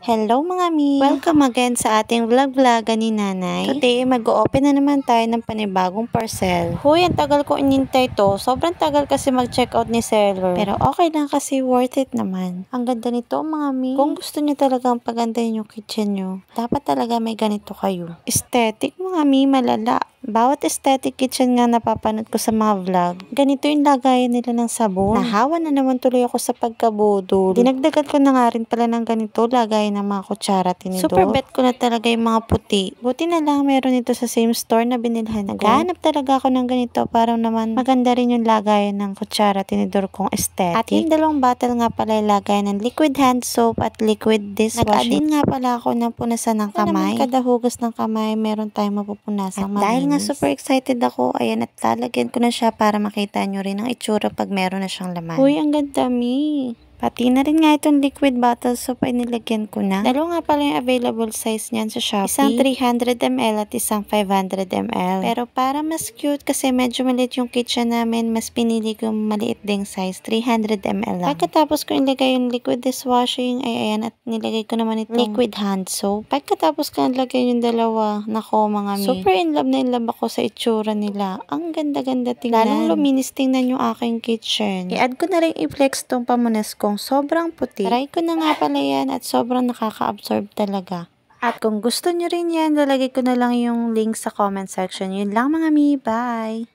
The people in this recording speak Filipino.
Hello mga mi! Welcome again sa ating vlog-vlog ni Nanay. Today, mag-open na naman tayo ng panibagong parcel. Huy, ang tagal ko inintay to. Sobrang tagal kasi mag-checkout ni seller. Pero okay lang kasi worth it naman. Ang ganda nito mga mi. Kung gusto nyo talagang pagandahin yung kitchen nyo, dapat talaga may ganito kayo. Aesthetic mga mi, malala. Bawat aesthetic kitchen nga napapanood ko sa mga vlog, ganito yung lagayan nila ng sabon. Nahawa na naman tuloy ako sa pagkabudol. Dinagdagan ko na nga rin pala ng ganito lagayan ng mga kutsara tinidor. Super bet ko na talaga yung mga puti. Buti na lang meron ito sa same store na binilhan ko. Naghahanap talaga ako ng ganito para naman maganda rin yung lagayan ng kutsara tinidor kong aesthetic. At yung dalawang bottle nga pala yung lagayan ng liquid hand soap at liquid dishwashing. Nag-add nga pala ako ng punasan ng kamay. Kada hugas ng kamay meron tayong mapupunasang malinis. Dahil nga super excited ako, ayan, at lalagyan ko na siya para makita nyo rin ang itsura pag meron na siyang laman. Uy, ang ganda mi! Pati na rin nga itong liquid bottle soap ay nilagyan ko na. Dalawa nga pala yung available size niyan sa Shopee. Isang 300 ml at isang 500 ml. Pero para mas cute kasi medyo maliit yung kitchen namin, mas pinili ko maliit ding size, 300 ml lang. Pagkatapos ko ilagay yung liquid dishwashing, ay ayan, at nilagay ko naman itong liquid hand soap. Pagkatapos ko nilagay yung dalawa, nako mga mi. Super in love na in love ako sa itsura nila. Ang ganda-ganda tingnan. Lalong luminis tingnan yung aking kitchen. I-add ko na rin i-flex tong pamunas kung sobrang puti. Try ko na nga pala yan at sobrang nakaka-absorb talaga. At kung gusto nyo rin yan, lalagay ko na lang yung link sa comment section. Yun lang mga mi, bye!